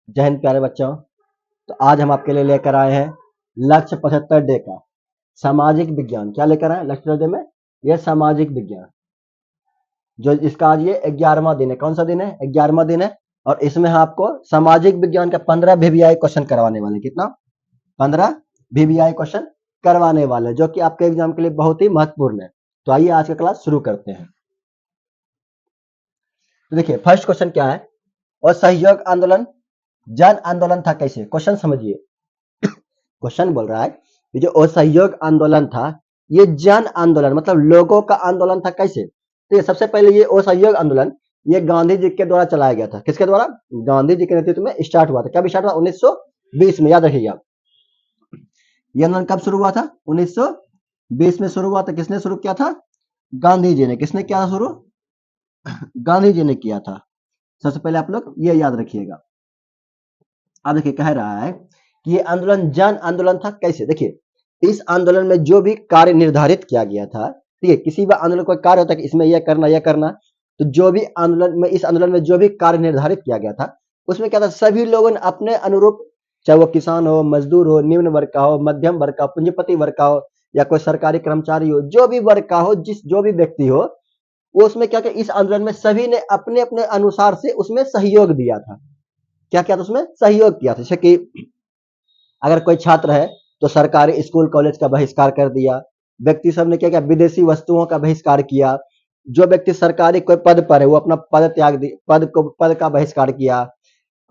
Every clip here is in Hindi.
जय हिंद प्यारे बच्चों। तो आज हम आपके लिए लेकर आए हैं लक्ष्य 75 डे का सामाजिक विज्ञान। क्या लेकर आए लक्ष्य 75 डे में? यह सामाजिक विज्ञान, जो इसका आज ये 11वां दिन है। कौन सा दिन है? 11वां दिन है। और इसमें हम आपको सामाजिक विज्ञान का 15 वीवीआई क्वेश्चन करवाने वाले। कितना? 15 वीवीआई क्वेश्चन करवाने वाले, जो कि आपके एग्जाम के लिए बहुत ही महत्वपूर्ण है। तो आइए आज का क्लास शुरू करते हैं। तो देखिए फर्स्ट क्वेश्चन क्या है, और सहयोग आंदोलन जन आंदोलन था कैसे? क्वेश्चन समझिए। क्वेश्चन बोल रहा है कि जो असहयोग आंदोलन था ये जन आंदोलन मतलब लोगों का आंदोलन था। कैसे? तो ये सबसे पहले ये असहयोग आंदोलन ये गांधी जी के द्वारा चलाया गया था। किसके द्वारा? गांधी जी के नेतृत्व में स्टार्ट हुआ था। कब स्टार्ट हुआ? 1920 में। याद रखिएगा, ये आंदोलन कब शुरू हुआ था? 1920 में शुरू हुआ था। किसने शुरू किया था? गांधी जी ने। किसने किया था शुरू? गांधी जी ने किया था। सबसे पहले आप लोग ये याद रखिएगा। अब देखिए कह रहा है कि ये आंदोलन जन आंदोलन था। कैसे? देखिए इस आंदोलन में जो भी कार्य निर्धारित किया गया था, ठीक है, किसी भी आंदोलन कोई कार्य होता है कि इसमें यह करना, तो जो भी आंदोलन में इस आंदोलन में जो भी कार्य निर्धारित किया गया था उसमें क्या था, सभी लोगों ने अपने अनुरूप, चाहे वो किसान हो, मजदूर हो, निम्न वर्ग का हो, मध्यम वर्ग का, पूंजीपति वर्ग का हो, या कोई सरकारी कर्मचारी हो, जो भी वर्ग का हो, जो भी व्यक्ति हो, वो उसमें क्या क्या इस आंदोलन में सभी ने अपने अपने अनुसार से उसमें सहयोग दिया था। क्या क्या था? उसमें सहयोग किया था। जैसे कि अगर कोई छात्र है तो सरकारी स्कूल कॉलेज का बहिष्कार कर दिया। व्यक्ति सब ने क्या किया? विदेशी वस्तुओं का बहिष्कार किया। जो व्यक्ति सरकारी कोई पद पर है वो अपना पद त्याग दी, पद का बहिष्कार किया।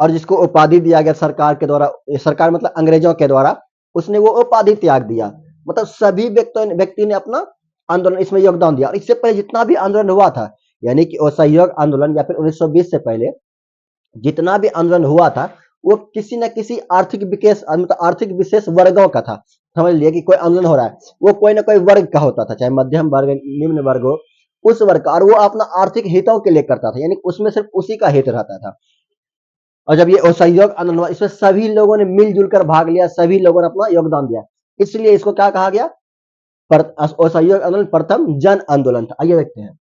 और जिसको उपाधि दिया गया सरकार के द्वारा, सरकार मतलब अंग्रेजों के द्वारा, उसने वो उपाधि त्याग दिया। मतलब सभी व्यक्ति ने अपना आंदोलन इसमें योगदान दिया। और इससे पहले जितना भी आंदोलन हुआ था, यानी कि असहयोग आंदोलन या फिर 1920 से पहले जितना भी आंदोलन हुआ था वो किसी न किसी आर्थिक विशेष मतलब आर्थिक विशेष वर्गों का था। समझ लिए कि कोई आंदोलन हो रहा है वो कोई ना कोई वर्ग का होता था, चाहे मध्यम वर्ग, निम्न वर्ग हो, उस वर्ग का, और वो अपना आर्थिक हितों के लिए करता था, यानी उसमें सिर्फ उसी का हित रहता था। और जब ये असहयोग आंदोलन हुआ इसमें सभी लोगों ने मिलजुल कर भाग लिया, सभी लोगों ने अपना योगदान दिया, इसलिए इसको क्या कहा गया? असहयोग आंदोलन प्रथम जन आंदोलन था। आइए देखते हैं।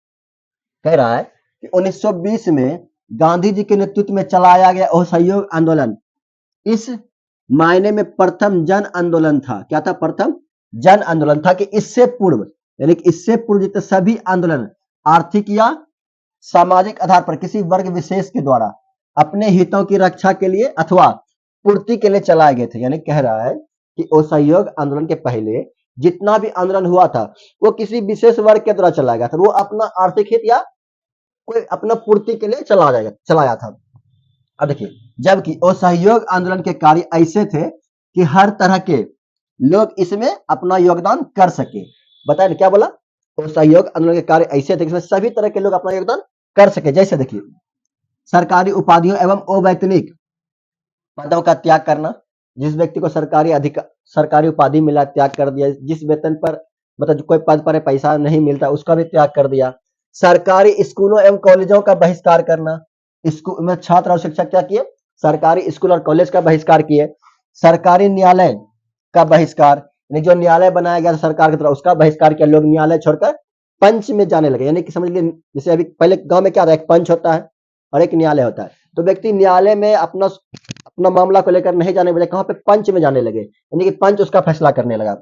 कह रहा है कि 1920 में गांधी जी के नेतृत्व में चलाया गया असहयोग आंदोलन इस मायने में प्रथम जन आंदोलन था। क्या था? प्रथम जन आंदोलन था कि इससे पूर्व, यानी कि इससे पूर्व जितने सभी आंदोलन आर्थिक या सामाजिक आधार पर किसी वर्ग विशेष के द्वारा अपने हितों की रक्षा के लिए अथवा पूर्ति के लिए चलाए गए थे। यानी कह रहा है कि असहयोग आंदोलन के पहले जितना भी आंदोलन हुआ था वो किसी विशेष वर्ग के द्वारा चलाया गया था। वो अपना आर्थिक हित या कोई अपना पूर्ति के लिए चलाया था। अब देखिए, जबकि असहयोग आंदोलन के कार्य ऐसे थे कि हर तरह के लोग इसमें अपना योगदान कर सके। बताए क्या बोला? असहयोग आंदोलन के कार्य ऐसे थे कि इसमें सभी तरह के लोग अपना योगदान कर सके। जैसे देखिए, सरकारी उपाधियों एवं अवैतनिक पदों का त्याग करना। जिस व्यक्ति को सरकारी उपाधि मिला त्याग कर दिया। जिस वेतन पर मतलब कोई पद पर पैसा नहीं मिलता उसका भी त्याग कर दिया। सरकारी स्कूलों एवं कॉलेजों का बहिष्कार करना। स्कूल में छात्र और शिक्षक क्या किए? सरकारी स्कूल और कॉलेज का बहिष्कार किए। सरकारी न्यायालय का बहिष्कार, यानी जो न्यायालय बनाया गया था सरकार की तरफ उसका बहिष्कार किया। लोग न्यायालय छोड़कर पंच में जाने लगे। यानी कि समझ लीजिए, जैसे अभी पहले गांव में क्या था, एक पंच होता है और एक न्यायालय होता है, तो व्यक्ति न्यायालय में अपना अपना मामला को लेकर नहीं जाने बजाय कहां पे? पंच में जाने लगे, यानी कि पंच उसका फैसला करने लगा।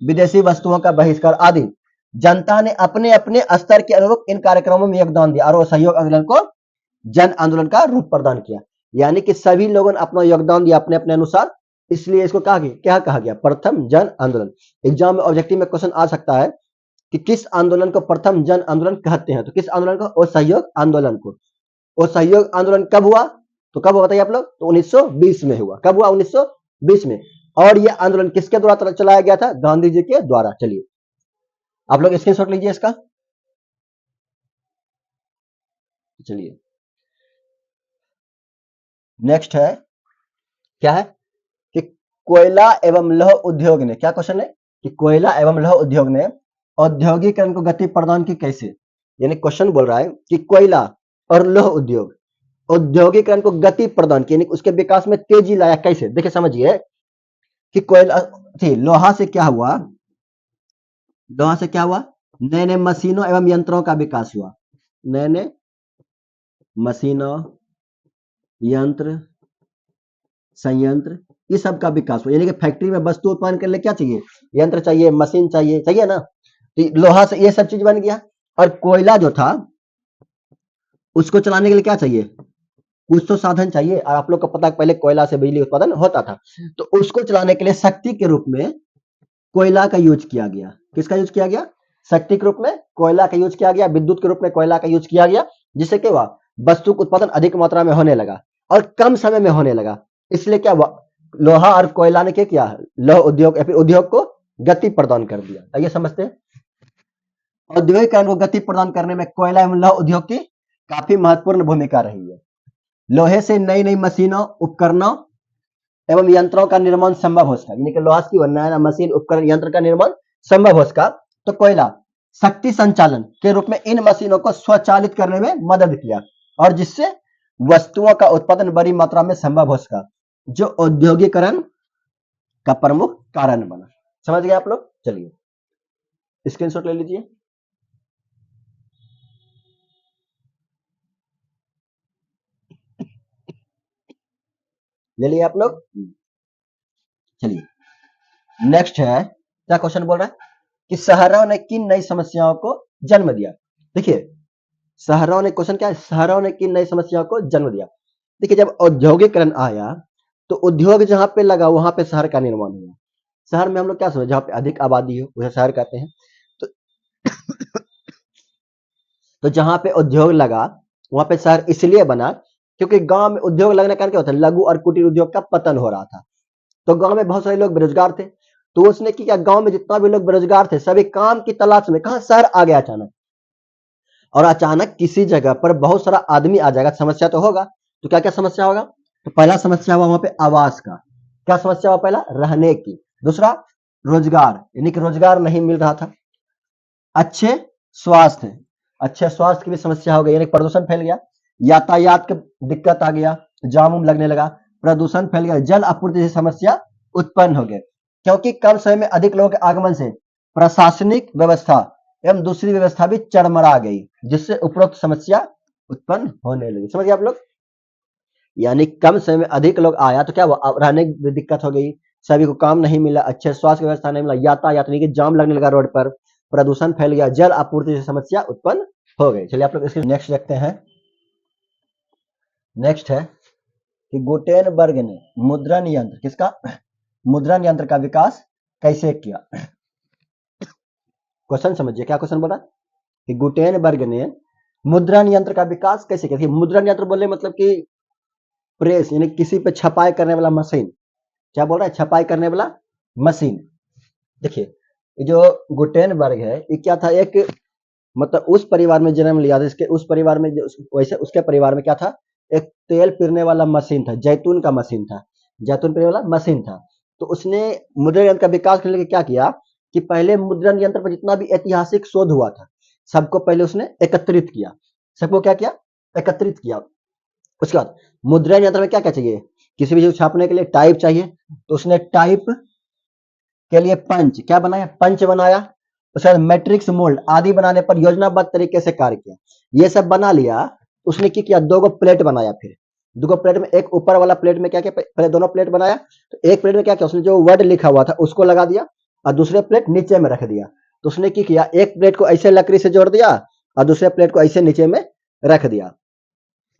विदेशी वस्तुओं का बहिष्कार आदि। जनता ने अपने अपने स्तर के अनुरूप इन कार्यक्रमों में योगदान दिया और असहयोग आंदोलन को जन आंदोलन का रूप प्रदान किया। यानी कि सभी लोगों ने अपना योगदान दिया अपने अपने अनुसार, इसलिए इसको क्या कहा गया? प्रथम जन आंदोलन। एग्जाम में ऑब्जेक्टिव में क्वेश्चन आ सकता है कि किस आंदोलन को प्रथम जन आंदोलन कहते हैं? तो किस आंदोलन को? असहयोग आंदोलन को। असहयोग आंदोलन कब हुआ? तो कब हुआ बताइए आप लोग? तो 1920 में हुआ। कब हुआ? 1920 में। और यह आंदोलन किसके द्वारा चलाया गया था? गांधी जी के द्वारा। चलिए आप लोग स्क्रीनशॉट लीजिए इसका। चलिए नेक्स्ट है, क्या है कि कोयला एवं लौह उद्योग ने, क्या क्वेश्चन है कि कोयला एवं लौह उद्योग ने औद्योगिकरण को गति प्रदान की कैसे? यानी क्वेश्चन बोल रहा है कि कोयला और लौह उद्योग औद्योगिकरण को गति प्रदान की, यानी उसके विकास में तेजी लाया कैसे? देखिए समझिए कि कोयला थी, लोहा से क्या हुआ? लोहा से क्या हुआ? नए नए मशीनों एवं यंत्रों का विकास हुआ। नए नए मशीनों, यंत्र संयंत्र, ये सब का विकास हुआ। यानी कि फैक्ट्री में वस्तु उत्पादन करने के लिए क्या चाहिए? यंत्र चाहिए, मशीन चाहिए, चाहिए ना। तो लोहा से ये सब चीज बन गया। और कोयला जो था उसको चलाने के लिए क्या चाहिए? कुछ तो साधन चाहिए। और आप लोग को पता है पहले कोयला से बिजली उत्पादन होता था। तो उसको चलाने के लिए शक्ति के रूप में कोयला का यूज किया गया। किसका यूज किया गया? शक्ति के रूप में कोयला का यूज किया गया, विद्युत के रूप में कोयला का यूज किया गया। जिससे क्या हुआ? वस्तु का उत्पादन अधिक मात्रा में होने लगा और कम समय में होने लगा। इसलिए क्या हुआ? लोहा और कोयला ने क्या किया? लौह उद्योग या फिर उद्योग को गति प्रदान कर दिया। आइए समझते हैं। औद्योगिकरण को गति प्रदान करने में कोयला एवं लौह उद्योग की काफी महत्वपूर्ण भूमिका रही है। लोहे से नई नई मशीनों, उपकरणों एवं यंत्रों का निर्माण संभव हो सका। यानी कि लोहा की नया मशीन, उपकरण, यंत्र का निर्माण संभव हो सका। तो कोयला शक्ति संचालन के रूप में इन मशीनों को स्वचालित करने में मदद किया और जिससे वस्तुओं का उत्पादन बड़ी मात्रा में संभव हो सका, जो औद्योगिकरण का प्रमुख कारण बना। समझ गए आप लोग? चलिए स्क्रीनशॉट ले लीजिए। ले लिए आप लोग? चलिए नेक्स्ट है, क्या क्वेश्चन बोल रहा है कि शहरों ने किन नई समस्याओं को जन्म दिया? देखिए शहरों ने, क्वेश्चन क्या है? शहरों ने किन नई समस्याओं को जन्म दिया? देखिए जब औद्योगिकरण आया तो उद्योग जहां पे लगा वहां पे शहर का निर्माण हुआ। शहर में हम लोग क्या समझे? जहां पे अधिक आबादी हो उसे शहर कहते हैं। तो, तो जहां पे उद्योग लगा वहां पे शहर इसलिए बना क्योंकि गांव में उद्योग लगने का कारण क्या होता है? लघु और कुटीर उद्योग का पतन हो रहा था। तो गांव में बहुत सारे लोग बेरोजगार थे। तो उसने क्या, गांव में जितना भी लोग बेरोजगार थे सभी काम की तलाश में कहा शहर आ गया अचानक। और अचानक किसी जगह पर बहुत सारा आदमी आ जाएगा, समस्या तो होगा। तो क्या क्या समस्या होगा? तो पहला समस्या हुआ वहां पे आवास का। क्या समस्या हुआ? पहला रहने की। दूसरा रोजगार, यानी कि रोजगार नहीं मिल रहा था। अच्छे स्वास्थ्य, अच्छे स्वास्थ्य की भी समस्या हो गई, यानी प्रदूषण फैल गया। यातायात की दिक्कत आ गया, जाम उम लगने लगा। प्रदूषण फैल गया, जल आपूर्ति जैसी समस्या उत्पन्न हो गई। क्योंकि कम समय में अधिक लोगों के आगमन से प्रशासनिक व्यवस्था एवं दूसरी व्यवस्था भी चरमरा गई, जिससे उपरोक्त समस्या उत्पन्न होने लगी। समझिए आप लोग? यानी कम समय में अधिक लोग आया तो क्या हुआ? अब रहने में दिक्कत हो गई, सभी को काम नहीं मिला, अच्छे स्वास्थ्य व्यवस्था नहीं मिला, यातायात यानी कि जाम लगने लगा रोड पर, प्रदूषण फैल गया, जल आपूर्ति जैसी समस्या उत्पन्न हो गई। चलिए आप लोग इसके नेक्स्ट देखते हैं। नेक्स्ट है कि गुटेनबर्ग ने मुद्रण यंत्र, किसका? मुद्रण यंत्र का विकास कैसे किया? क्वेश्चन समझिए, क्या क्वेश्चन बोला कि गुटेनबर्ग ने मुद्रण यंत्र का विकास कैसे किया? मुद्रण यंत्र बोले मतलब कि प्रेस, यानी किसी पे छपाई करने वाला मशीन। क्या बोल रहा है? छपाई करने वाला मशीन। देखिए ये जो गुटेनबर्ग है ये क्या था? एक मतलब उस परिवार में जन्म लिया था। इसके उस परिवार में वैसे उसके परिवार में क्या था? एक तेल पीरने वाला मशीन था, जैतून का मशीन था, जैतून पीरने वाला मशीन था। तो उसने मुद्रण यंत्र का विकास करने के लिए क्या किया कि पहले मुद्रण यंत्र पर जितना भी ऐतिहासिक शोध हुआ था सबको पहले उसने एकत्रित किया। सबको क्या किया? एकत्रित किया। उसके बाद मुद्रण यंत्र में क्या क्या चाहिए? किसी भी चीज छापने के लिए टाइप चाहिए। तो उसने टाइप के लिए पंच क्या बनाया? पंच बनाया। उसके बाद मैट्रिक्स मोल्ड आदि बनाने पर योजनाबद्ध तरीके से कार्य किया। ये सब बना लिया। उसने क्या किया? दो गो प्लेट बनाया। फिर दो गो प्लेट में एक ऊपर वाला प्लेट में क्या किया? पहले दोनों प्लेट बनाया। तो एक प्लेट में क्या किया? उसने जो वर्ड लिखा हुआ था उसको लगा दिया और दूसरे प्लेट नीचे में रख दिया। तो उसने क्या किया? एक प्लेट को ऐसे लकड़ी से जोड़ दिया और दूसरे प्लेट को ऐसे नीचे में रख दिया।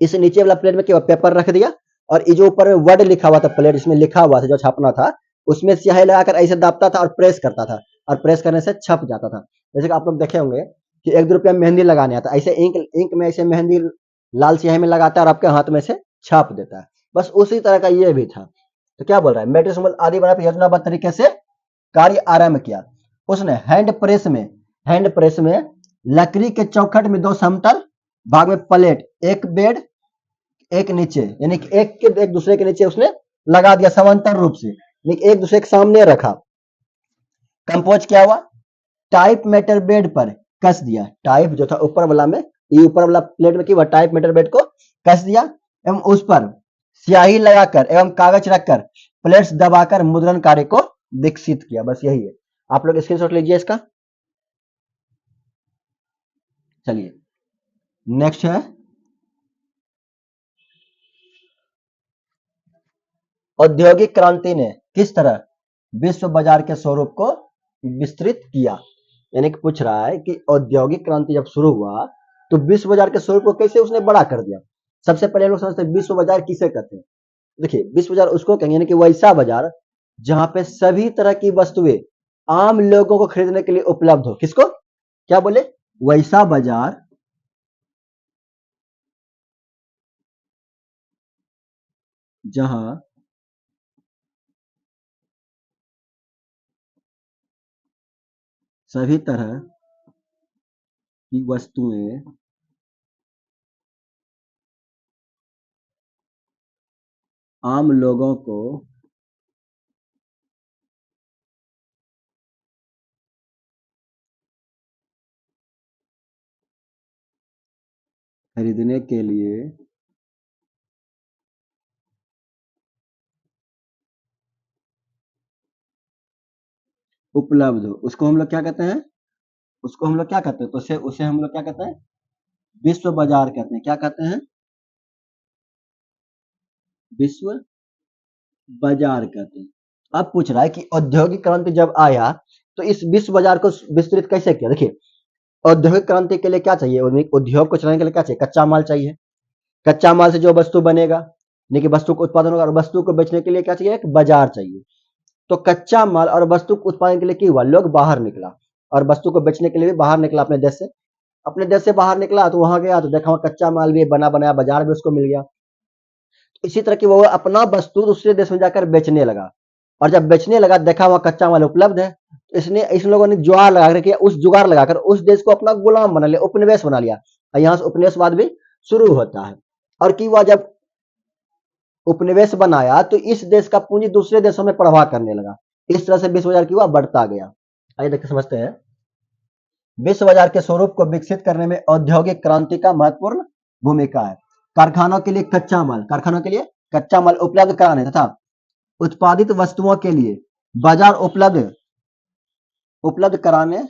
इस नीचे वाला प्लेट में क्या पेपर रख दिया और ये जो ऊपर में वर्ड लिखा हुआ था, प्लेट इसमें लिखा हुआ था जो छापना था, उसमें स्याही लगाकर ऐसे दाबता था और प्रेस करता था और प्रेस करने से छप जाता था। जैसे कि आप लोग देखे होंगे कि 1-2 रुपया मेहंदी लगाने आता, ऐसे इंक इंक में ऐसे मेहंदी लाल स्याही में लगाता है और आपके हाथ में से छाप देता है। बस उसी तरह का ये भी था। तो क्या बोल रहा है? मैट्रिक्स मोल्ड आदि बना योजनाबद्ध तरीके से कार्य आरंभ किया। उसने हैंड प्रेस में लकड़ी के चौखट में दो समतल भाग में प्लेट, एक बेड एक नीचे, यानी कि एक के एक दूसरे के नीचे उसने लगा दिया समांतर रूप से, यानी एक दूसरे के सामने रखा। कंपोज क्या हुआ? टाइप मेटर बेड पर कस दिया। टाइप जो था ऊपर वाला में, ये ऊपर वाला प्लेट में क्या हुआ? टाइप मेटर बेड को कस दिया एवं उस पर स्याही लगाकर एवं कागज रखकर प्लेट्स दबाकर मुद्रण कार्य को विकसित किया। बस यही है। आप लोग स्क्रीनशॉट लीजिए इसका। चलिए नेक्स्ट है औद्योगिक क्रांति ने किस तरह विश्व बाजार के स्वरूप को विस्तृत किया? यानी कि पूछ रहा है कि औद्योगिक क्रांति जब शुरू हुआ तो विश्व बाजार के स्वरूप को कैसे उसने बड़ा कर दिया। सबसे पहले लोग समझते हैं विश्व बाजार किसे कहते हैं। देखिए, विश्व बाजार उसको कहेंगे, यानी कि वैसा बाजार जहां पे सभी तरह की वस्तुएं आम लोगों को खरीदने के लिए उपलब्ध हो। किसको क्या बोले? वैसा बाजार जहां सभी तरह की वस्तुएं आम लोगों को खरीदने के लिए उपलब्ध हो, उसको हम लोग क्या कहते हैं? उसको हम लोग क्या कहते हैं? तो उसे उसे हम लोग क्या कहते हैं? विश्व बाजार कहते हैं। क्या कहते हैं? विश्व बाजार कहते हैं। अब पूछ रहा है कि औद्योगिक क्रांति जब आया तो इस विश्व बाजार को विस्तृत कैसे किया। देखिए, औद्योगिक क्रांति के लिए क्या चाहिए? उद्योग को चलाने के लिए क्या चाहिए? कच्चा माल चाहिए। कच्चा माल से जो वस्तु बनेगा, यानी कि वस्तु का उत्पादन होगा, और वस्तु को बेचने के लिए क्या चाहिए? एक बाजार चाहिए। तो कच्चा माल और वस्तु के उत्पादन के लिए क्या हुआ? लोग बाहर निकला, और वस्तु को बेचने के लिए भी बाहर निकला अपने देश से। अपने देश से बाहर निकला तो वहां गया तो देखा वहां कच्चा माल भी बना बनाया बाजार भी उसको मिल गया। तो इसी तरह की वो अपना वस्तु दूसरे देश में जाकर बेचने लगा, और जब बेचने लगा देखा वहां कच्चा माल उपलब्ध है, तो इसने इन लोगों ने जुगाड़ लगा कर उस जुगाड़ लगाकर उस देश को अपना गुलाम बना लिया, उपनिवेश बना लिया। और यहाँ से उपनिवेशवाद भी शुरू होता है। और कि वह जब उपनिवेश बनाया तो इस देश का पूंजी दूसरे देशों में प्रवाह करने लगा। इस तरह से विश्व बाजार की वह बढ़ता गया। आइए देखिए समझते हैं। विश्व बाजार के स्वरूप को विकसित करने में औद्योगिक क्रांति का महत्वपूर्ण भूमिका है। कारखानों के लिए कच्चा माल, कारखानों के लिए कच्चा माल उपलब्ध कराने तथा उत्पादित वस्तुओं के लिए बाजार उपलब्ध उपलब्ध कराने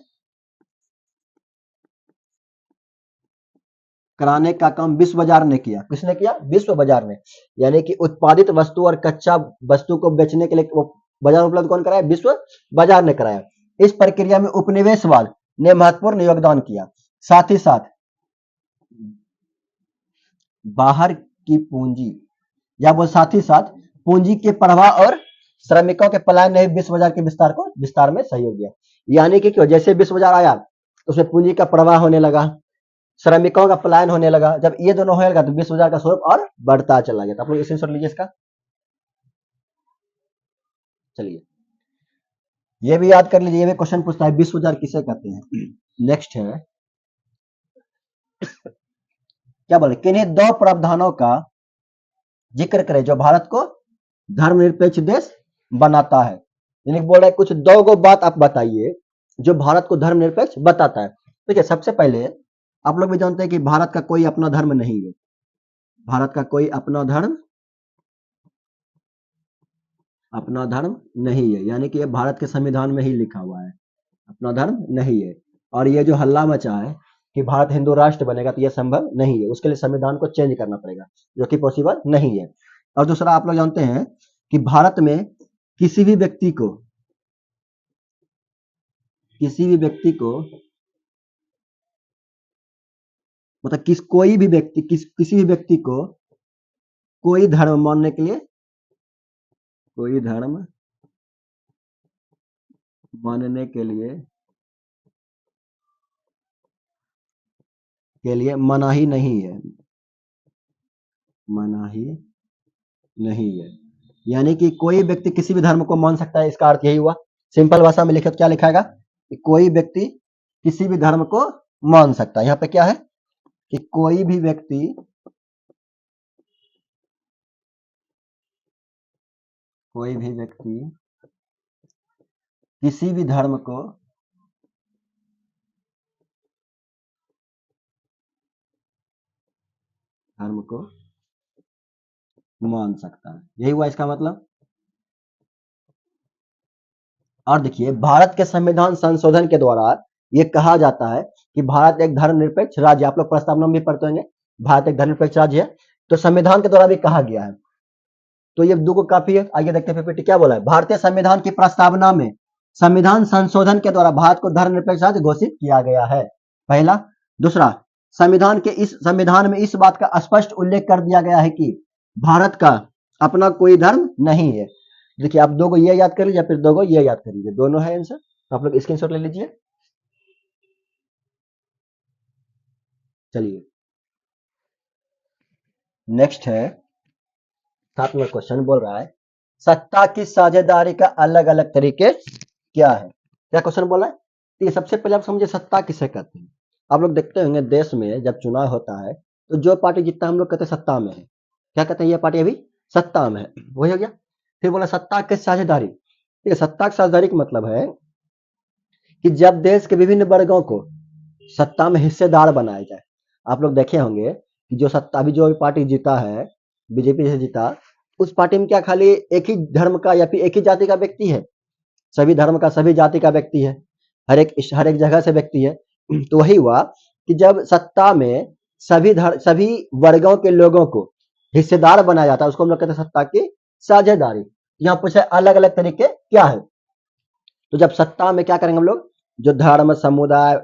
का काम विश्व बाजार ने किया। किसने किया? विश्व बाजार ने। यानी कि उत्पादित वस्तु और कच्चा वस्तु को बेचने के लिए वो बाजार उपलब्ध कौन कराया? विश्व बाजार ने कराया। इस प्रक्रिया में उपनिवेशवाद ने महत्वपूर्ण योगदान किया। साथ ही साथ बाहर की पूंजी या वो साथ ही साथ पूंजी के प्रवाह और श्रमिकों के पलायन ने विश्व बाजार के विस्तार में सहयोग दिया। यानी कि क्यों? जैसे विश्व बाजार आया तो उसमें पूंजी का प्रवाह होने लगा, श्रमिकों का पलायन होने लगा। जब ये दोनों होने लगा तो विश्व बाजार का स्वरूप और बढ़ता चला गया। तो आप लोग इसे सुन लीजिए इसका। चलिए, ये भी याद कर लीजिए, ये भी क्वेश्चन पूछता है विश्व बाजार किसे कहते हैं। नेक्स्ट है, क्या बोले, किन्हीं दो प्रावधानों का जिक्र करें जो भारत को धर्मनिरपेक्ष देश बनाता है। यानी बोल रहा है कुछ दो गो बात आप बताइए जो भारत को धर्मनिरपेक्ष बताता है। देखिए, सबसे पहले आप लोग भी जानते हैं कि भारत का कोई अपना धर्म नहीं है। भारत का कोई अपना धर्म नहीं है, यानी कि ये भारत के संविधान में ही लिखा हुआ है, अपना धर्म नहीं है। और ये जो हल्ला मचा है कि भारत हिंदू राष्ट्र बनेगा, तो ये संभव नहीं है। उसके लिए संविधान को चेंज करना पड़ेगा, जो कि पॉसिबल नहीं है। और दूसरा, आप लोग जानते हैं कि भारत में किसी भी व्यक्ति को मतलब किसी भी व्यक्ति को कोई धर्म मानने के लिए कोई धर्म मानने के लिए मनाही नहीं है, मनाही नहीं है। यानी कि कोई व्यक्ति किसी भी धर्म को मान सकता है, इसका अर्थ यही हुआ। सिंपल भाषा में लिखे तो क्या लिखाएगा कि कोई व्यक्ति किसी भी धर्म को मान सकता है। यहाँ पे क्या है कि कोई भी व्यक्ति किसी भी धर्म को मान सकता है, यही हुआ इसका मतलब। और देखिए, भारत के संविधान संशोधन के द्वारा ये कहा जाता है कि भारत एक धर्मनिरपेक्ष राज्य। आप लोग प्रस्तावना में भी पढ़ते होंगे, भारत एक धर्मनिरपेक्ष राज्य है। तो संविधान के द्वारा भी कहा गया है तो ये दो को काफी है। आगे देखते हैं पीपीटी क्या बोला है। भारतीय संविधान की प्रस्तावना में संविधान संशोधन के द्वारा भारत को धर्मनिरपेक्ष राज्य घोषित किया गया है, पहला। दूसरा, संविधान में इस बात का स्पष्ट उल्लेख कर दिया गया है कि भारत का अपना कोई धर्म नहीं है। देखिए आप दो को ये याद कर लीजिए, फिर दो को ये याद कर लीजिए, दोनों है आंसर। तो आप लोग स्क्रीनशॉट ले लीजिए। चलिए नेक्स्ट है 7वां क्वेश्चन बोल रहा है सत्ता की साझेदारी का अलग अलग तरीके क्या है। क्या क्वेश्चन बोला है। तो ये सबसे पहले आप समझे सत्ता किसे कहते हैं। आप लोग देखते होंगे देश में जब चुनाव होता है तो जो पार्टी जीतता है हम लोग कहते हैं सत्ता में है। क्या कहते हैं, ये पार्टी अभी सत्ता में है, वही हो गया। फिर बोला सत्ता की साझेदारी। ठीक है, सत्ता की साझेदारी का मतलब है कि जब देश के विभिन्न वर्गों को सत्ता में हिस्सेदार बनाया जाए। आप लोग देखे होंगे कि जो सत्ता अभी जो पार्टी जीता है, बीजेपी से जीता, उस पार्टी में क्या खाली एक ही धर्म का या फिर एक ही जाति का व्यक्ति है। सभी धर्म का सभी जाति का व्यक्ति है, हर एक जगह से व्यक्ति है। तो वही हुआ कि जब सत्ता में सभी वर्गों के लोगों को हिस्सेदार बनाया जाता है उसको हम लोग कहते हैं सत्ता की साझेदारी। यहाँ पूछे अलग अलग तरीके क्या है। तो जब सत्ता में क्या करेंगे हम लोग, जो धर्म समुदाय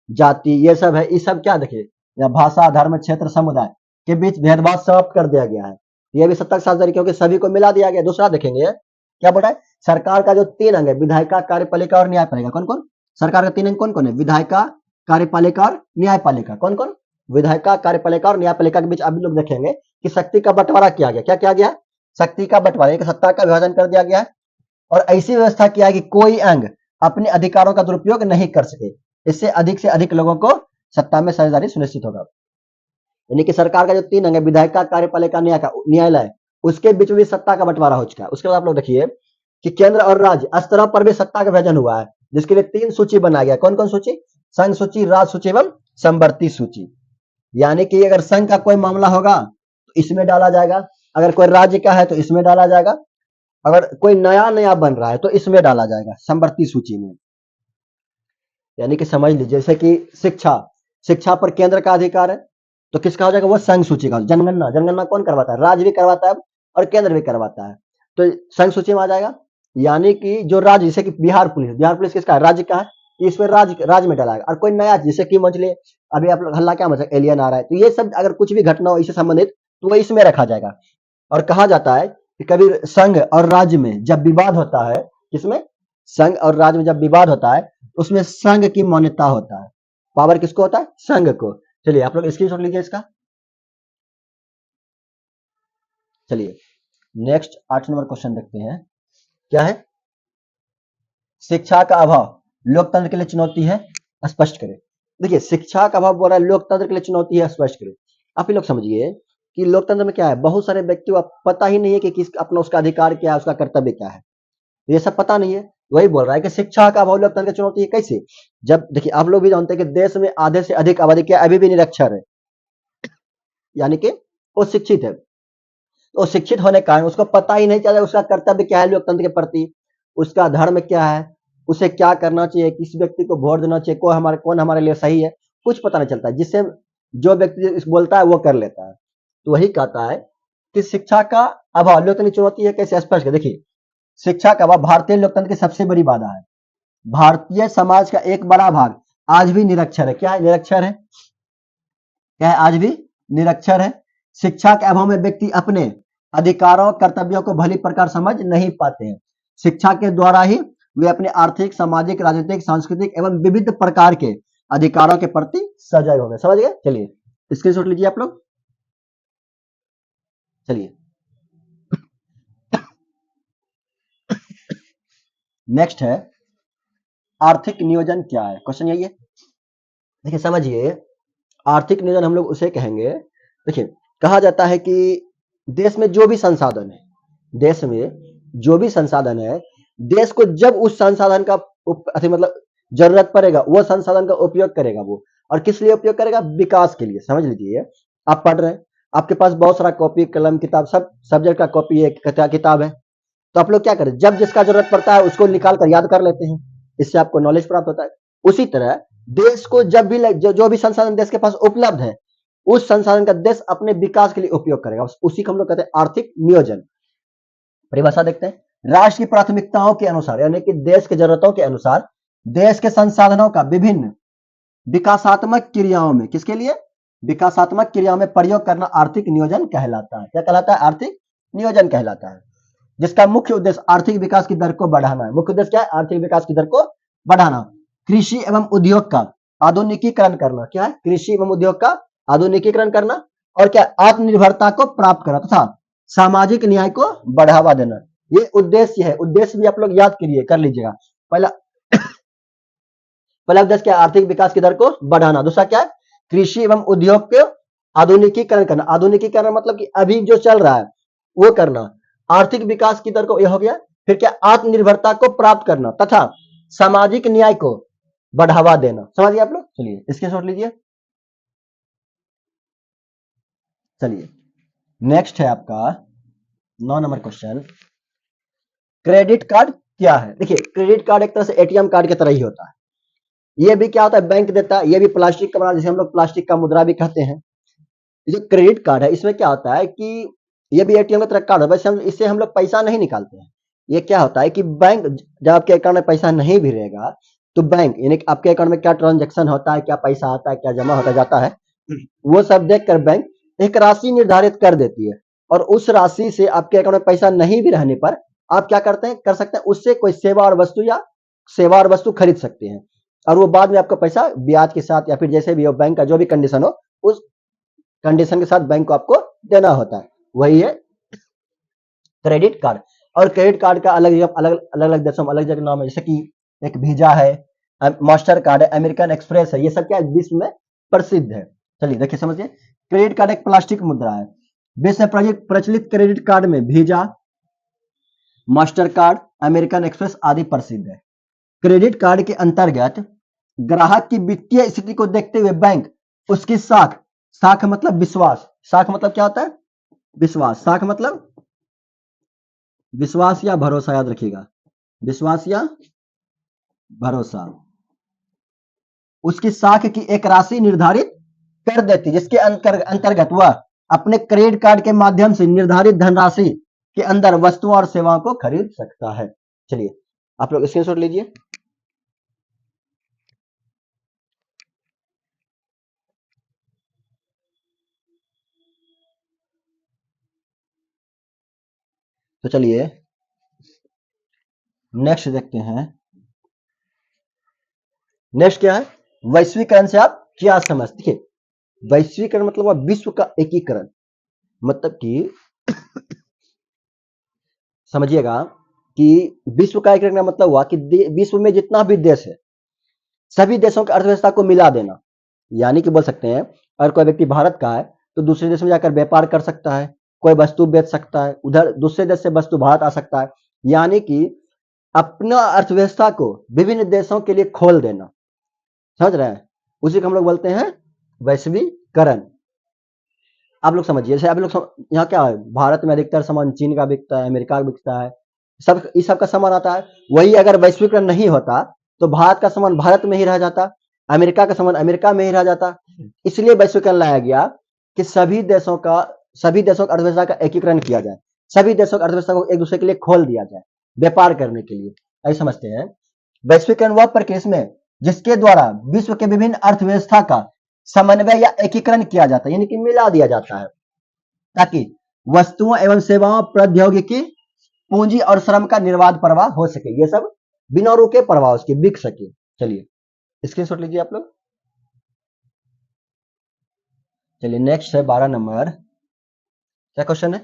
जाति ये सब है, ये सब क्या देखिए या भाषा धर्म क्षेत्र समुदाय के बीच भेदभाव समाप्त कर दिया गया है। ये भी सत्ता की साझेदारी क्योंकि सभी को मिला दिया गया। दूसरा देखेंगे क्या बोल रहा है, सरकार का जो 3 अंग है विधायिका कार्यपालिका और न्यायपालिका। कौन कौन सरकार का 3 अंग कौन कौन है, विधायिका कार्यपालिका और न्यायपालिका। कौन कौन, विधायिका कार्यपालिका और न्यायपालिका के बीच अभी लोग देखेंगे कि शक्ति का बंटवारा किया गया। क्या किया गया, शक्ति का बंटवारा, एक सत्ता का विभाजन कर दिया गया है और ऐसी व्यवस्था किया है कि कोई अंग अपने अधिकारों का दुरुपयोग नहीं कर सके। इससे अधिक लोगों को सत्ता में साझेदारी सुनिश्चित होगा। यानी कि सरकार का जो 3 अंग है विधायिका कार्यपालिका न्यायालय, उसके बीच में सत्ता का बंटवारा हो चुका है। उसके बाद आप लोग देखिए कि केंद्र और राज्य स्तर पर भी सत्ता का विभाजन हुआ है, जिसके लिए 3 सूची बनाया गया। कौन कौन सूची, संघ सूची, राज्य सूची एवं समवर्ती सूची। यानी कि अगर संघ का कोई मामला होगा तो इसमें डाला जाएगा, अगर कोई राज्य का है तो इसमें डाला जाएगा, अगर कोई नया बन रहा है तो इसमें डाला जाएगा समवर्ती सूची में। यानी कि समझ लीजिए जैसे कि शिक्षा पर केंद्र का अधिकार है तो किसका हो जाएगा, वो संघ सूची का। जनगणना कौन करवाता है, राज्य भी करवाता है और केंद्र भी करवाता है, तो संघ सूची में आ जाएगा। यानी कि जो राज्य जैसे कि बिहार पुलिस किसका है, राज्य का है, इसमें राज्य में डालाएगा। और कोई नया जैसे कि मंचले अभी आप लोग हल्ला क्या मतलब एलियन आ रहा है, तो ये सब अगर कुछ भी घटना हो इससे संबंधित तो वो इसमें रखा जाएगा। और कहा जाता है कि कभी संघ और राज्य में जब विवाद होता है, किसमें, संघ और राज्य में जब विवाद होता है उसमें संघ की मान्यता होता है, पावर किसको होता है, संघ को। चलिए आप लोग स्क्रीनशॉट लीजिए इसका। चलिए नेक्स्ट 8 नंबर क्वेश्चन देखते हैं क्या है। शिक्षा का अभाव लोकतंत्र के लिए चुनौती है, स्पष्ट करें। देखिए शिक्षा का अभाव बोल रहा है लोकतंत्र के लिए चुनौती है, स्पष्ट करें। आप ही लोग समझिए कि लोकतंत्र में क्या है, बहुत सारे व्यक्तियों को पता ही नहीं है कि किस अपना उसका अधिकार क्या है, उसका कर्तव्य क्या है, ये सब पता नहीं है। वही बोल रहा है कि शिक्षा का अभाव लोकतंत्र की चुनौती है। कैसे, जब देखिए आप लोग भी जानते हैं कि देश में आधे से अधिक आबादी क्या अभी भी निरक्षर है, यानी कि वो शिक्षित है। तो शिक्षित होने के कारण उसको पता ही नहीं चला उसका कर्तव्य क्या है लोकतंत्र के प्रति, उसका धर्म क्या है, उसे क्या करना चाहिए, किस व्यक्ति को वोट देना चाहिए, कौन हमारे लिए सही है, कुछ पता नहीं चलता। जिससे जो व्यक्ति बोलता है वो कर लेता है। तो वही कहता है कि शिक्षा का अभाव लोकतंत्र की चुनौती है। कैसे, स्पष्ट है। देखिए शिक्षा का अभाव भारतीय लोकतंत्र की सबसे बड़ी बाधा है। भारतीय समाज का एक बड़ा भाग आज भी निरक्षर है। क्या है, निरक्षर है। क्या है, आज भी निरक्षर है। शिक्षा के अभाव में व्यक्ति अपने अधिकारों कर्तव्यों को भली प्रकार समझ नहीं पाते हैं। शिक्षा के द्वारा ही वे अपने आर्थिक सामाजिक राजनीतिक सांस्कृतिक एवं विविध प्रकार के अधिकारों के प्रति सजग होंगे। समझ गए। चलिए स्क्रीनशॉट लीजिए आप लोग। चलिए नेक्स्ट है आर्थिक नियोजन क्या है, क्वेश्चन यही है। देखिए समझिए आर्थिक नियोजन हम लोग उसे कहेंगे। देखिए कहा जाता है कि देश में जो भी संसाधन है, देश में जो भी संसाधन है, देश को जब उस संसाधन का मतलब जरूरत पड़ेगा वो संसाधन का उपयोग करेगा वो। और किस लिए उपयोग करेगा, विकास के लिए। समझ लीजिए आप पढ़ रहे हैं, आपके पास बहुत सारा कॉपी कलम किताब सब सब्जेक्ट का कॉपी है, किताब है, तो आप लोग क्या करें, जब जिसका जरूरत पड़ता है उसको निकाल कर याद कर लेते हैं, इससे आपको नॉलेज प्राप्त होता है। उसी तरह देश को जब भी जो भी संसाधन देश के पास उपलब्ध है उस संसाधन का देश अपने विकास के लिए उपयोग करेगा, उसी को हम लोग कहते हैं आर्थिक नियोजन। परिभाषा देखते हैं। राष्ट्र की प्राथमिकताओं के अनुसार यानी कि देश की जरूरतों के अनुसार देश के संसाधनों का विभिन्न विकासात्मक क्रियाओं में, किसके लिए? विकासात्मक क्रियाओं में प्रयोग करना आर्थिक नियोजन कहलाता है। क्या कहलाता है? आर्थिक नियोजन कहलाता है, जिसका मुख्य उद्देश्य आर्थिक विकास की दर को बढ़ाना है। मुख्य उद्देश्य क्या है? आर्थिक विकास की दर को बढ़ाना। कृषि एवं उद्योग का आधुनिकीकरण करना। क्या है? कृषि एवं उद्योग का आधुनिकीकरण करना। और क्या? आत्मनिर्भरता को प्राप्त करना तथा सामाजिक न्याय को बढ़ावा देना। ये उद्देश्य है। उद्देश्य भी आप लोग याद करिए, कर लीजिएगा। पहला पहला उद्देश्य क्या है? आर्थिक विकास की दर को बढ़ाना। दूसरा क्या है? कृषि एवं उद्योग के आधुनिकीकरण करना। आधुनिकीकरण मतलब कि अभी जो चल रहा है वो करना। आर्थिक विकास की दर को, यह हो गया। फिर क्या? आत्मनिर्भरता को प्राप्त करना तथा सामाजिक न्याय को बढ़ावा देना। समझ गए आप लोग? चलिए इसके शॉट लीजिए। चलिए नेक्स्ट है आपका 9 नंबर क्वेश्चन। क्रेडिट कार्ड क्या है? देखिए क्रेडिट कार्ड एक तरह से एटीएम कार्ड की तरह ही होता है। ये भी क्या होता है? बैंक देता है। ये भी प्लास्टिक का बना, जिसे हम लोग प्लास्टिक का मुद्रा भी कहते हैं। जो क्रेडिट कार्ड है इसमें क्या होता है कि ये भी एटीएम की तरह कार्ड है, वैसे इससे हम लोग पैसा नहीं निकालते हैं। ये क्या होता है कि बैंक, जब आपके अकाउंट में पैसा नहीं भी रहेगा तो बैंक यानी कि आपके अकाउंट में क्या ट्रांजेक्शन होता है, क्या पैसा आता है, क्या जमा होता जाता है, वो सब देख कर बैंक एक राशि निर्धारित कर देती है। और उस राशि से आपके अकाउंट में पैसा नहीं भी रहने पर आप क्या करते हैं, कर सकते हैं उससे कोई सेवा और वस्तु खरीद सकते हैं। और वो बाद में आपका पैसा ब्याज के साथ या फिर जैसे भी हो, बैंक का जो भी कंडीशन हो, उस कंडीशन के साथ बैंक को आपको देना होता है। वही है क्रेडिट कार्ड। और क्रेडिट कार्ड का अलग अलग अलग देशों में अलग जगह नाम है, जैसे कि एक वीजा है, मास्टर कार्ड है, अमेरिकन एक्सप्रेस है। ये सब क्या विश्व में प्रसिद्ध है। चलिए देखिए समझिए। क्रेडिट कार्ड एक प्लास्टिक मुद्रा है। विश्व में प्रचलित क्रेडिट कार्ड में visa, master card, American express आदि प्रसिद्ध है। क्रेडिट कार्ड के अंतर्गत ग्राहक की वित्तीय स्थिति को देखते हुए बैंक उसकी साख मतलब विश्वास, साख मतलब क्या होता है? विश्वास। साख मतलब विश्वास या भरोसा, याद रखिएगा, विश्वास या भरोसा। उसकी साख की एक राशि निर्धारित कर देती, जिसके अंतर्गत वह अपने क्रेडिट कार्ड के माध्यम से निर्धारित धनराशि के अंदर वस्तुओं और सेवाओं को खरीद सकता है। चलिए आप लोग स्क्रीनशॉट लीजिए। तो चलिए नेक्स्ट देखते हैं। नेक्स्ट क्या है? वैश्वीकरण से आप क्या समझते हैं? वैश्वीकरण मतलब विश्व का एकीकरण। मतलब कि समझिएगा कि विश्व का एकीकरण का मतलब हुआ कि विश्व में जितना भी देश है सभी देशों की अर्थव्यवस्था को मिला देना। यानी कि बोल सकते हैं अगर कोई व्यक्ति भारत का है तो दूसरे देश में जाकर व्यापार कर सकता है, कोई वस्तु बेच सकता है, उधर दूसरे देश से वस्तु भारत आ सकता है। यानी कि अपना अर्थव्यवस्था को विभिन्न देशों के लिए खोल देना। समझ रहे हैं? उसी को हम लोग बोलते हैं वैश्वीकरण। आप लोग समझिए, जैसे आप लोग यहाँ क्या है, भारत में अधिकतर सामान चीन का बिकता है, अमेरिका का बिकता है, सब इस सब का सामान आता है। वही अगर वैश्वीकरण नहीं होता तो भारत का सामान भारत में ही रह जाता, अमेरिका का सामान अमेरिका में ही रह जाता। इसलिए वैश्वीकरण लाया गया कि सभी देशों का अर्थव्यवस्था का एकीकरण किया जाए, सभी देशों की अर्थव्यवस्था को एक दूसरे के लिए खोल दिया जाए व्यापार करने के लिए। ऐसे समझते हैं। वैश्वीकरण वह प्रक्रिया में जिसके द्वारा विश्व के विभिन्न अर्थव्यवस्था का समन्वय या एकीकरण किया जाता है, यानी कि मिला दिया जाता है, ताकि वस्तुओं एवं सेवाओं, प्रौद्योगिकी, पूंजी और श्रम का निर्बाध प्रवाह हो सके। ये सब बिना रुके प्रवाह उसके बिक सके। चलिए स्क्रीनशॉट लीजिए आप लोग। चलिए नेक्स्ट है 12 नंबर। क्या क्वेश्चन है?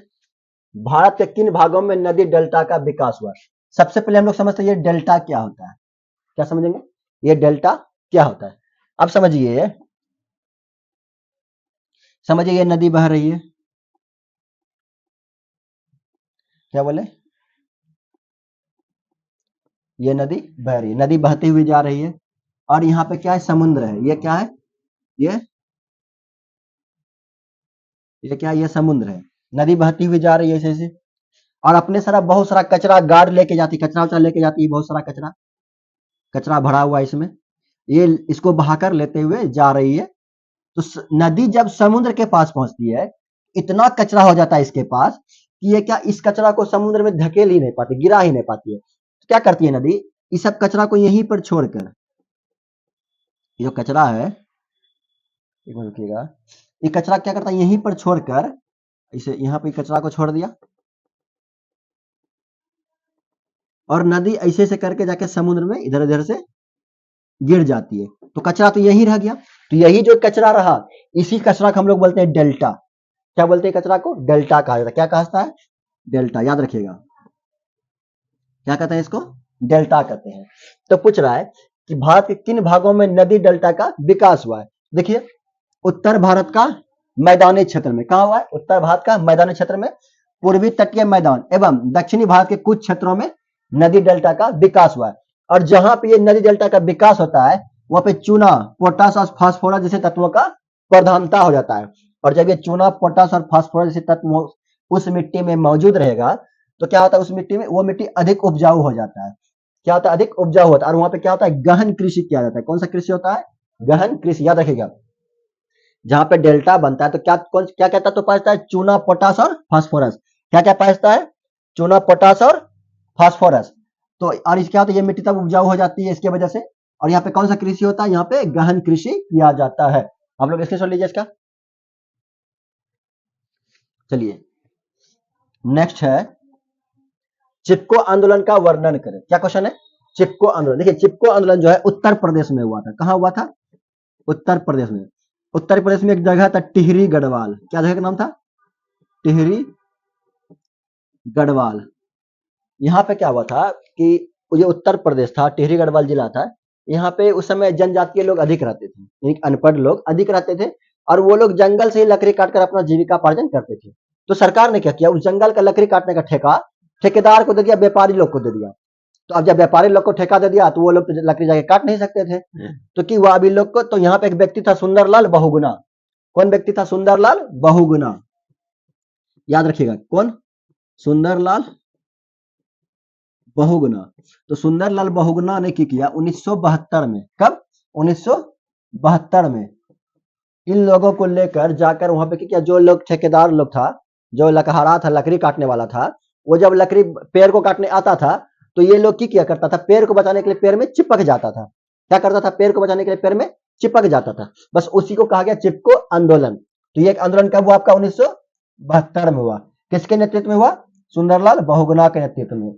भारत के किन भागों में नदी डेल्टा का विकास हुआ? सबसे पहले हम लोग समझते हैं ये डेल्टा क्या होता है। क्या समझेंगे? ये डेल्टा क्या होता है? अब समझिए ये नदी बह रही है। क्या बोले? ये नदी बह रही है, नदी बहती हुई जा रही है। और यहाँ पे क्या है? समुद्र है। ये क्या है? ये क्या है? ये समुद्र है। नदी बहती हुई जा रही है ऐसे। और अपने सारा बहुत सारा कचरा गाड़ लेके जाती, कचरा उचरा लेके जाती है, बहुत सारा कचरा कचरा भरा हुआ है इसमें। ये इसको बहाकर लेते हुए जा रही है। तो नदी जब समुद्र के पास पहुंचती है, इतना कचरा हो जाता है इसके पास कि ये क्या इस कचरा को समुद्र में धकेल ही नहीं पाती, गिरा ही नहीं पाती है। तो क्या करती है नदी, इस सब कचरा को यहीं पर छोड़कर, ये जो कचरा है, एक मिनट रुकिएगा, ये कचरा क्या करता है यहीं पर छोड़कर, इसे यहाँ पे कचरा को छोड़ दिया और नदी ऐसे ऐसे करके जाके समुद्र में इधर उधर से गिर जाती है। तो कचरा तो यहीं रह गया। तो यही जो कचरा रहा, इसी कचरा को हम लोग बोलते हैं डेल्टा। क्या बोलते हैं कचरा को? डेल्टा कहा जाता है। क्या कहता है? डेल्टा, याद रखिएगा। क्या कहते हैं इसको? डेल्टा कहते हैं। तो पूछ रहा है कि भारत के किन भागों में नदी डेल्टा का विकास हुआ है। देखिए, उत्तर भारत का मैदानी क्षेत्र में। कहा हुआ है? उत्तर भारत का मैदानी क्षेत्र में, पूर्वी तटीय मैदान एवं दक्षिणी भारत के कुछ क्षेत्रों में नदी डेल्टा का विकास हुआ है। और जहां पे ये नदी डेल्टा का विकास होता है, वहां पे चूना, पोटास और फास्फोरस जैसे तत्वों का प्रधानता हो जाता है। और जब ये चूना, पोटास और फास्फोरस जैसे तत्व उस मिट्टी में मौजूद रहेगा, तो क्या होता है उस मिट्टी में, वो मिट्टी अधिक उपजाऊ हो जाता है। क्या होता है? अधिक उपजाऊ होता है। और वहां पे क्या होता है? गहन कृषि किया जाता है। कौन सा कृषि होता है? गहन कृषि। याद रखिएगा, जहां पे डेल्टा बनता है तो क्या क्या तत्व पाता है? चूना, पोटास और फास्फोरस। क्या क्या पाता है? चूना, पोटास और फास्फोरस। तो और क्या होता है, ये मिट्टी तब उपजाऊ हो जाती है इसके वजह से। और यहाँ पे कौन सा कृषि होता है? यहाँ पे गहन कृषि किया जाता है। आप लोग इसके सुन लीजिए इसका। चलिए, नेक्स्ट है, चिपको आंदोलन का वर्णन करें। क्या क्वेश्चन है? चिपको आंदोलन। देखिए, चिपको आंदोलन जो है उत्तर प्रदेश में हुआ था। कहां हुआ था? उत्तर प्रदेश में। उत्तर प्रदेश में एक जगह था टिहरी गढ़वाल। क्या जगह का नाम था? टिहरी गढ़वाल। यहाँ पे क्या हुआ था कि ये उत्तर प्रदेश था, टिहरी गढ़वाल जिला था। यहाँ पे उस समय जनजातीय लोग अधिक रहते थे, यानी अनपढ़ लोग अधिक रहते थे। और वो लोग जंगल से ही लकड़ी काटकर अपना जीविकापार्जन करते थे। तो सरकार ने क्या किया, उस जंगल का लकड़ी काटने का ठेका ठेकेदार को दे दिया, व्यापारी लोग को दे दिया। तो अब जब व्यापारी लोग को ठेका दे दिया, तो वो लोग तो लकड़ी जाके काट नहीं सकते थे। तो कि वो अभी लोग को, तो यहाँ पे एक व्यक्ति था सुंदरलाल बहुगुणा। कौन व्यक्ति था? सुंदरलाल बहुगुणा। याद रखिएगा, कौन? सुंदरलाल बहुगुणा। तो सुंदरलाल बहुगुणा ने क्या किया 1972 में। कब? 1972 में इन लोगों को लेकर जाकर वहां पे क्या, जो लोग ठेकेदार लोग था, जो लकहरा था, लकड़ी काटने वाला था, वो जब लकड़ी पेड़ को काटने आता था, तो ये लोग क्या करता था, पेड़ को बचाने के लिए पेड़ में चिपक जाता था। क्या करता था? पेड़ को बचाने के लिए पेड़ में चिपक जाता था। बस उसी को कहा गया चिपको आंदोलन। तो ये आंदोलन कब हुआ? आपका 1972 में हुआ। किसके नेतृत्व में हुआ? सुंदरलाल बहुगुणा के नेतृत्व में।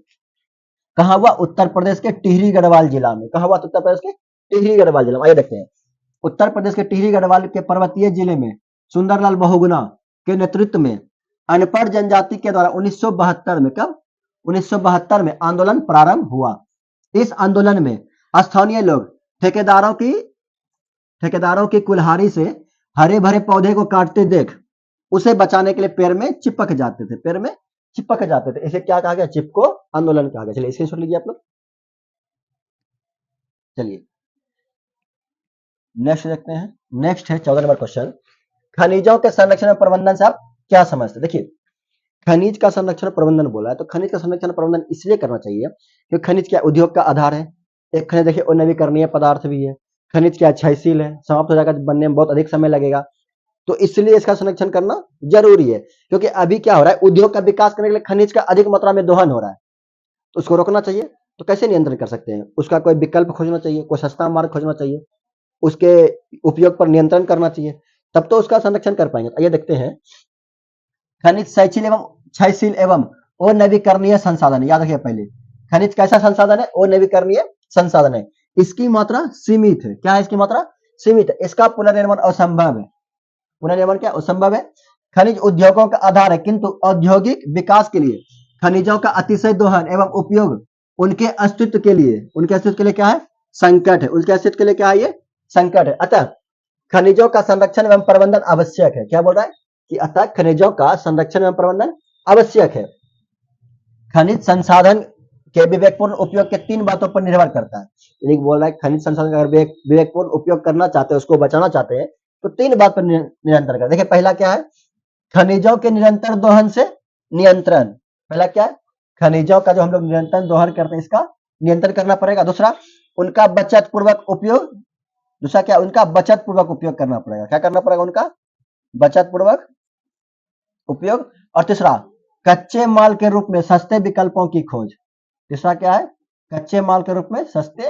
कहा हुआ? उत्तर प्रदेश के टिहरी गढ़वाल जिला में। कहा हुआ? उत्तर प्रदेश के टिहरी गढ़वाल जिला में। आइए देखते हैं, उत्तर प्रदेश के टिहरी गढ़वाल के पर्वतीय जिले में सुंदरलाल बहुगुणा के नेतृत्व में अनपढ़ जनजाति के द्वारा 1972 में, कब? 1972 में आंदोलन प्रारंभ हुआ। इस आंदोलन में स्थानीय लोग ठेकेदारों की कुल्हाड़ी से हरे भरे पौधे को काटते देख उसे बचाने के लिए पेड़ में चिपक जाते थे। पेड़ में चिपक जाते थे। इसे क्या कहा गया? चिपको आंदोलन कहा गया। चलिए इसे सुन लीजिए आप लोग। चलिए नेक्स्ट देखते हैं। नेक्स्ट है 14 नंबर क्वेश्चन, खनिजों के संरक्षण और प्रबंधन से आप क्या समझते हैं? देखिए, खनिज का संरक्षण प्रबंधन बोला है, तो खनिज का संरक्षण प्रबंधन इसलिए करना चाहिए क्योंकि खनिज क्या उद्योग का आधार है। एक खनिज देखिए नवीकरणीय पदार्थ भी है। खनिज क्या क्षयशील है, समाप्त हो जाएगा, बनने में बहुत अधिक समय लगेगा। तो इसलिए इसका संरक्षण करना जरूरी है। क्योंकि अभी क्या हो रहा है, उद्योग का विकास करने के लिए खनिज का अधिक मात्रा में दोहन हो रहा है, तो उसको रोकना चाहिए। तो कैसे नियंत्रण कर सकते हैं? उसका कोई विकल्प खोजना चाहिए, कोई सस्ता मार्ग खोजना चाहिए, उसके उपयोग पर नियंत्रण करना चाहिए, तब तो उसका संरक्षण कर पाएंगे। आइए देखते हैं, खनिज क्षयशील एवं अनवीकरणीय संसाधन। याद रखिए पहले, खनिज कैसा संसाधन है? अनवीकरणीय संसाधन है। इसकी मात्रा सीमित है। क्या है? इसकी मात्रा सीमित है। इसका पुनर्निर्माण असंभव है। पुनर्निर्माण क्या? असंभव है। खनिज उद्योगों का आधार है, किंतु औद्योगिक विकास के लिए खनिजों का अतिशय दोहन एवं उपयोग उनके अस्तित्व के लिए क्या है? संकट है। उनके अस्तित्व के लिए क्या है? ये संकट है। अतः खनिजों का संरक्षण एवं प्रबंधन आवश्यक है। क्या बोल रहा है कि अतः खनिजों का संरक्षण एवं प्रबंधन आवश्यक है। खनिज संसाधन के विवेकपूर्ण उपयोग के 3 बातों पर निर्भर करता है। यानी बोल रहा है खनिज संसाधन का अगर विवेकपूर्ण उपयोग करना चाहते हैं, उसको बचाना चाहते हैं, तो 3 बात पर निरंतर कर। देखिए, पहला क्या है? खनिजों के निरंतर दोहन से नियंत्रण। पहला क्या है? खनिजों का जो हम लोग निरंतर दोहन करते हैं, इसका नियंत्रण करना पड़ेगा। दूसरा, उनका बचत पूर्वक उपयोग। दूसरा क्या? उनका बचत पूर्वक उपयोग करना पड़ेगा। क्या करना पड़ेगा? उनका बचत पूर्वक उपयोग। और तीसरा, कच्चे माल के रूप में सस्ते विकल्पों की खोज। तीसरा क्या है? कच्चे माल के रूप में सस्ते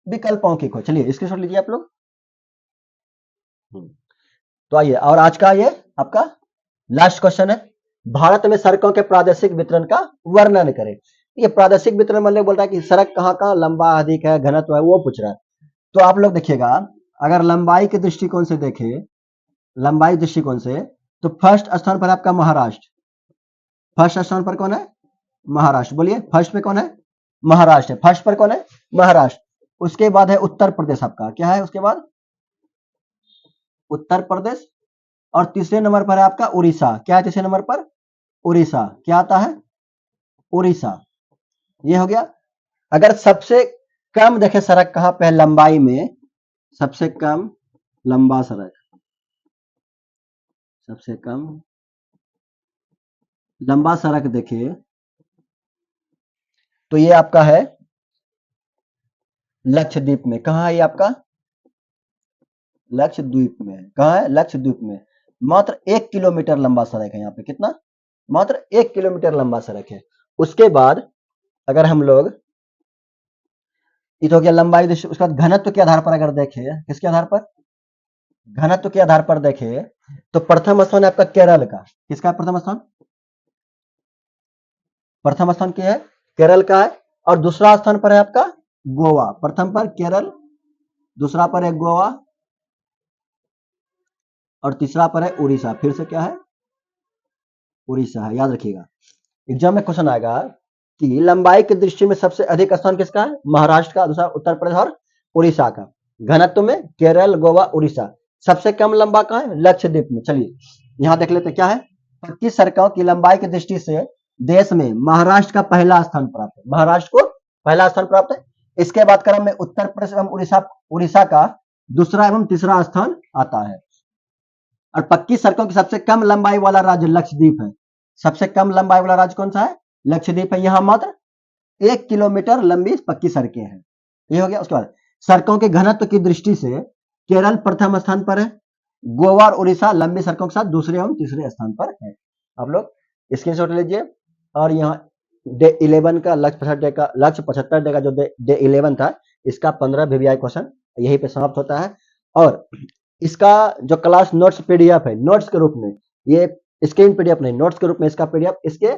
विकल्पों की खोज। चलिए स्क्रीनशॉट लीजिए आप लोग। तो आइए, और आज का ये आपका लास्ट क्वेश्चन है, भारत में सड़कों के प्रादेशिक वितरण का वर्णन करें। ये प्रादेशिक वितरण मतलब बोल रहा है कि सड़क कहाँ कहाँ लंबा अधिक है, घनत्व है, वो पूछ रहा है। तो आप लोग देखिएगा, अगर लंबाई के दृष्टिकोण से देखें, लंबाई दृष्टिकोण से, तो फर्स्ट स्थान पर आपका महाराष्ट्र। फर्स्ट स्थान पर कौन है? महाराष्ट्र। बोलिए फर्स्ट पे कौन है? महाराष्ट्र है। फर्स्ट पर कौन है? महाराष्ट्र। उसके बाद है उत्तर प्रदेश, आपका क्या है उसके बाद? उत्तर प्रदेश। और तीसरे नंबर पर है आपका उड़ीसा। क्या है तीसरे नंबर पर? उड़ीसा। क्या आता है? उड़ीसा। ये हो गया। अगर सबसे कम देखे सड़क कहां पे है लंबाई में, सबसे कम लंबा सड़क, सबसे कम लंबा सड़क देखिए तो ये आपका है लक्षद्वीप में। कहां है ये आपका? लक्षद्वीप में। कहां है? लक्षद्वीप में। मात्र 1 किलोमीटर लंबा सड़क है यहाँ पे। कितना? मात्र 1 किलोमीटर लंबा सड़क है। उसके बाद अगर हम लोग, ये तो हो गया लंबाई दृष्टि, उसके बाद घनत्व के आधार पर अगर देखें, किसके आधार पर? घनत्व के आधार पर देखें तो प्रथम स्थान है आपका केरल का। किसका है प्रथम स्थान? प्रथम स्थान क्या है? केरल का है। और दूसरा स्थान पर है आपका गोवा। प्रथम पर केरल, दूसरा पर है गोवा, और तीसरा पर है उड़ीसा। फिर से क्या है? उड़ीसा है। याद रखिएगा, एग्जाम में क्वेश्चन आएगा कि लंबाई की दृष्टि में सबसे अधिक स्थान किसका है? महाराष्ट्र का, दूसरा उत्तर प्रदेश और उड़ीसा का। घनत्व में केरल, गोवा, उड़ीसा। सबसे कम लंबा कहां है? लक्षद्वीप में। चलिए यहां देख लेते क्या है। पक्की सड़कों की लंबाई की दृष्टि से देश में महाराष्ट्र का पहला स्थान प्राप्त है। महाराष्ट्र को पहला स्थान प्राप्त है। इसके बाद क्रम में उत्तर प्रदेश एवं उड़ीसा उड़ीसा का दूसरा एवं तीसरा स्थान आता है। और पक्की सड़कों की सबसे कम लंबाई वाला राज्य लक्षद्वीप है। सबसे कम लंबाई वाला राज्य कौन सा है? लक्षद्वीप है। यहां मात्र 1 किलोमीटर लंबी पक्की सड़कें हैं। ये हो गया। उसके बाद सड़कों के घनत्व की दृष्टि से केरल प्रथम स्थान पर है। गोवा और उड़ीसा लंबी सड़कों के साथ दूसरे एवं तीसरे स्थान पर है। आप लोग स्क्रीनशॉट लीजिए। और यहाँ डे 11 का लक्ष्य 75 डे का जो डे 11 था, इसका 15 VVI क्वेश्चन यहीं पे समाप्त होता है। और इसका जो क्लास नोट्स पीडीएफ है, नोट्स के रूप में, ये स्क्रीन पीडीएफ नहीं, नोट्स के रूप में इसका पीडीएफ इसके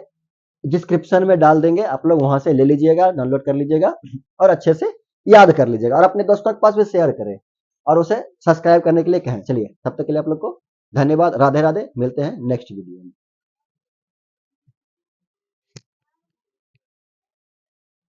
डिस्क्रिप्शन में डाल देंगे। आप लोग वहां से ले लीजिएगा, डाउनलोड कर लीजिएगा और अच्छे से याद कर लीजिएगा, और अपने दोस्तों के पास भी शेयर करें और उसे सब्सक्राइब करने के लिए कहें। चलिए तब तक के लिए आप लोग को धन्यवाद। राधे राधे। मिलते हैं नेक्स्ट वीडियो में।